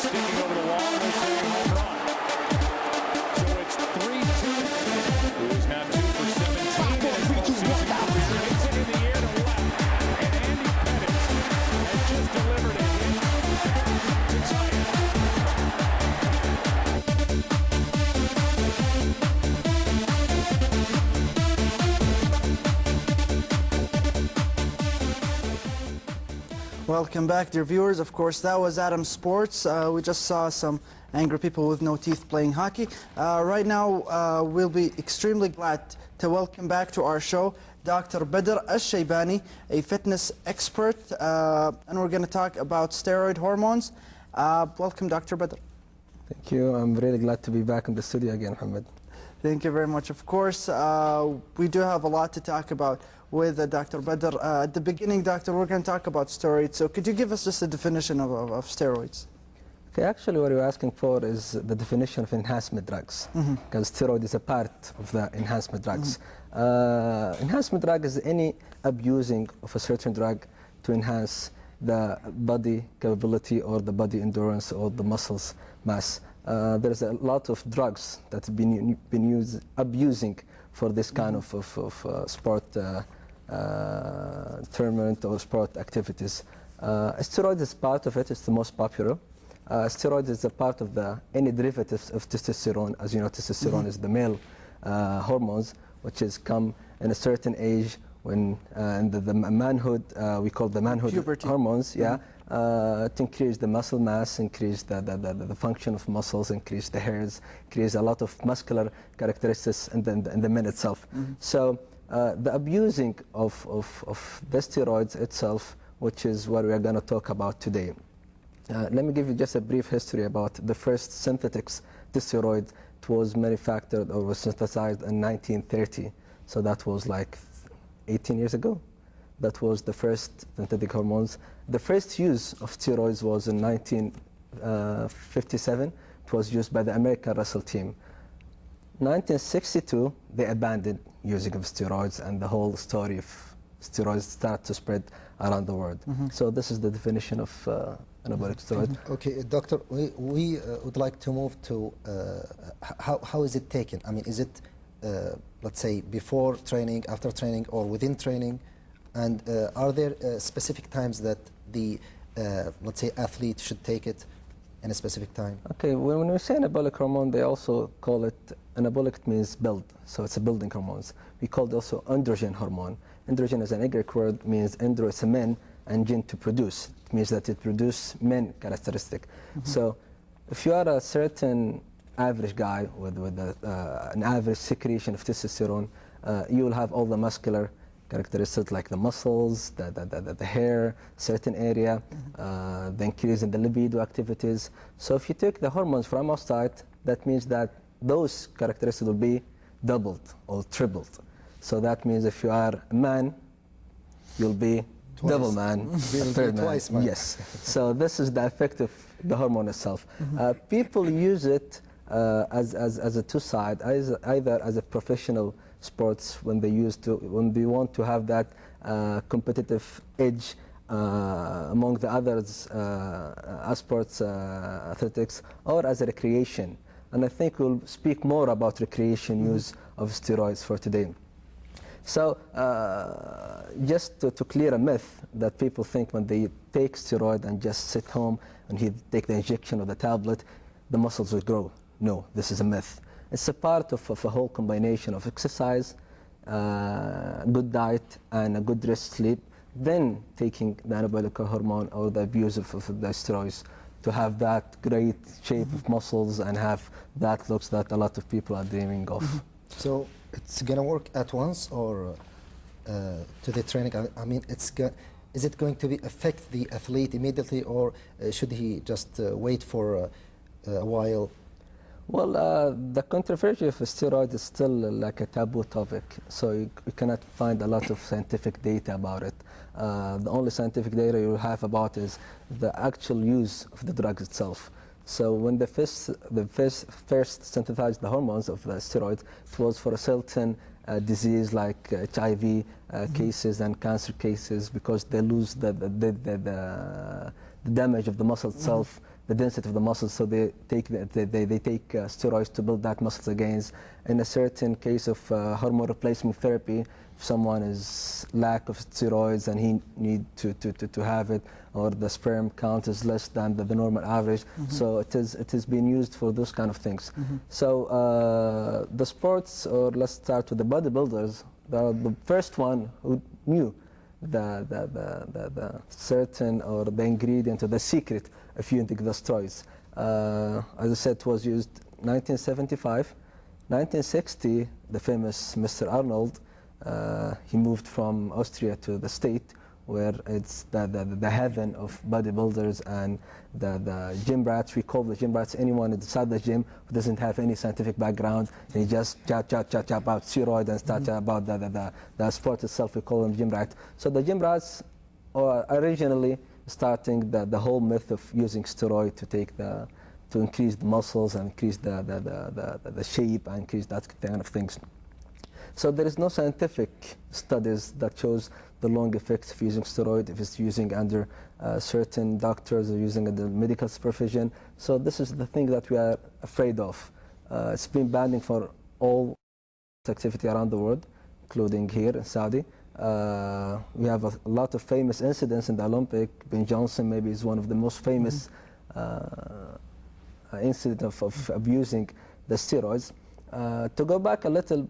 sticking over the wall, and it's a home run. So it's 3-2. Who is now 2 for 17 in his postseason career. Hits it in the air to left. And Andy Pettit has just delivered a hit to tie it. Welcome back, dear viewers. Of course, that was Adam Sports. We just saw some angry people with no teeth playing hockey. Right now, we'll be extremely glad to welcome back to our show Dr. Badr al-Sheibani, a fitness expert, and we're going to talk about steroid hormones. Welcome, Dr. Badr. Thank you. I'm really glad to be back in the studio again, Mohammed. Thank you very much. Of course, we do have a lot to talk about with Dr. Badr. At the beginning, Doctor, we're going to talk about steroids. So could you give us just a definition of steroids? Okay, actually what you're asking for is the definition of enhancement drugs, because steroid is a part of the enhancement drugs. Enhancement drug is any abusing of a certain drug to enhance the body capability or the body endurance or the muscles mass. There's a lot of drugs that have been abusing for this kind of sport tournament or sport activities. Steroid is part of it. It's the most popular. Steroid is a part of any derivatives of testosterone. As you know, testosterone is the male hormones, which is come in a certain age when in the manhood, we call the manhood puberty hormones, to increase the muscle mass, increase the function of muscles, increase the hairs, increase a lot of muscular characteristics in the men itself. So the abusing of the steroids itself, which is what we are going to talk about today. Let me give you just a brief history about the first synthetic steroid. It was manufactured or was synthesized in 1930. So that was like 18 years ago. That was the first synthetic hormones. The first use of steroids was in 1957. It was used by the American wrestle team. 1962, they abandoned using of steroids, and the whole story of steroids started to spread around the world. So this is the definition of anabolic steroid. Okay, doctor, we would like to move to how is it taken? I mean, is it, let's say, before training, after training, or within training? And are there specific times that the, let's say, athlete should take it in a specific time? Okay, when we say anabolic hormone, they also call it, anabolic means build, so it's a building hormones. We call it also androgen hormone. Androgen is an Greek word, means andro is a man, and gen to produce. It means that it produces men characteristic. So if you are a certain average guy with an average secretion of testosterone, you will have all the muscular characteristics like the muscles, the hair, certain area, the increase in the libido activities. So if you take the hormones from outside, that means that those characteristics will be doubled or tripled. So that means if you are a man, you'll be twice. Double man, third man. Twice man. Yes. So this is the effect of the hormone itself. People use it as a two-side, either as a professional sports when they want to have that competitive edge among the others sports athletics, or as a recreation. And I think we'll speak more about recreation use of steroids for today. So just to clear a myth that people think when they take steroid and just sit home and take the injection or the tablet, the muscles will grow. No, this is a myth. It's a part of a whole combination of exercise, good diet, and a good rest sleep, then taking the anabolic hormone or the abuse of the steroids to have that great shape of muscles and have that looks that a lot of people are dreaming of. So it's going to work at once, or to the training? I mean, is it going to affect the athlete immediately, or should he just wait for a while? Well, the controversy of steroids is still like a taboo topic, so you cannot find a lot of scientific data about it. The only scientific data you have about is the actual use of the drug itself. So when they first synthesized the hormones of the steroids, it was for a certain disease like HIV cases and cancer cases, because they lose the damage of the muscle itself the density of the muscles, so they take steroids to build that muscles again. In a certain case of hormone replacement therapy, if someone is lack of steroids and he need to have it, or the sperm count is less than the normal average, so it is being used for those kind of things. So the sports, or let's start with the bodybuilders, the first one who knew the certain, or the ingredient, or the secret of using the steroids. As I said, it was used 1975. 1960, the famous Mr. Arnold, he moved from Austria to the state, where it's the heaven of bodybuilders and the gym rats. We call the gym rats anyone inside the gym who doesn't have any scientific background. They just chat about steroids and start about the sport itself. We call them gym rats. So the gym rats are originally starting the whole myth of using steroid to increase the muscles and increase the shape and increase that kind of things. So there is no scientific studies that shows the long effects of using steroid if it's using under certain doctors or using under medical supervision. So this is the thing that we are afraid of. It's been banning for all activity around the world, including here in Saudi. We have a lot of famous incidents in the Olympic. Ben Johnson maybe is one of the most famous incident of abusing the steroids. To go back a little,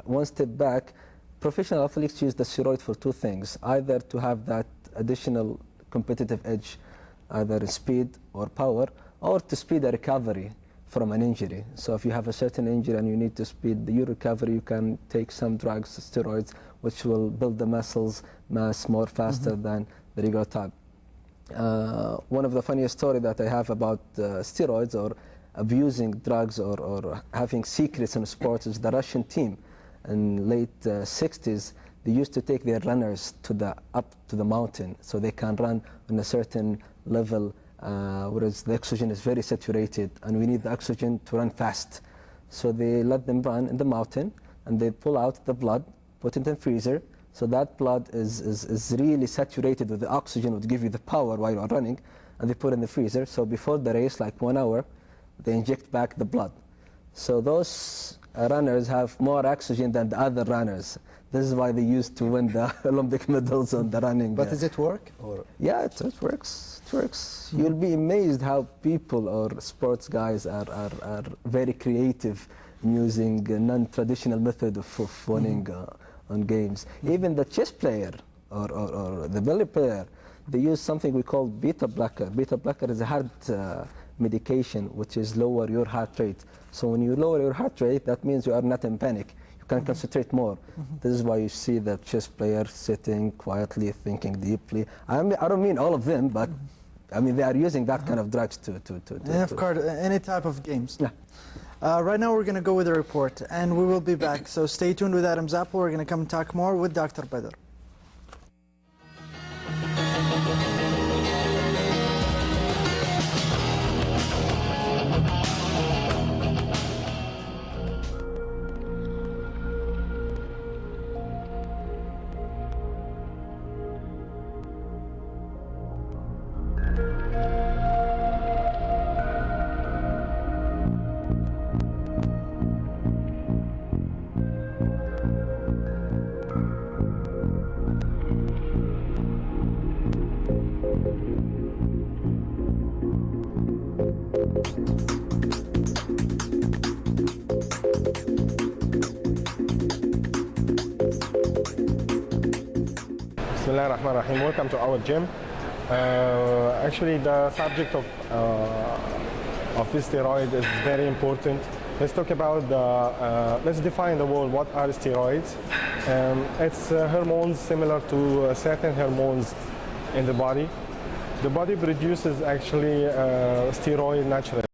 one step back, professional athletes use the steroid for two things: either to have that additional competitive edge, either in speed or power, or to speed a recovery from an injury. So if you have a certain injury and you need to speed your recovery, you can take some drugs, steroids, which will build the muscles mass more faster than the regular type. One of the funniest story that I have about steroids or abusing drugs or having secrets in sports is the Russian team. In late 60s, they used to take their runners up to the mountain so they can run on a certain level, whereas the oxygen is very saturated and we need the oxygen to run fast. So they let them run in the mountain and they pull out the blood, put it in the freezer, so that blood is really saturated with the oxygen, would give you the power while you're running, and they put it in the freezer. So before the race, like 1 hour, they inject back the blood. So those runners have more oxygen than the other runners. This is why they used to win the Olympic medals on the running. But does it work? Or? Yeah, it works. It works. You'll be amazed how people or sports guys are very creative in using a non-traditional method of winning on games. Even the chess player or the ballet player, they use something we call beta blocker. Beta blocker is a heart medication which is lower your heart rate. So when you lower your heart rate, that means you are not in panic. You can concentrate more. This is why you see the chess player sitting quietly, thinking deeply. I don't mean all of them, but I mean they are using that kind of drugs to of course, any type of games. Yeah. Right now we're going to go with a report, and we will be back. So stay tuned with Adam Zappel. We're going to come talk more with Dr. Badr. Bismillahirrahmanirrahim. Welcome to our gym. Actually, the subject of steroid is very important. Let's talk about let's define the word. What are steroids? It's hormones similar to certain hormones in the body. The body produces actually steroid naturally.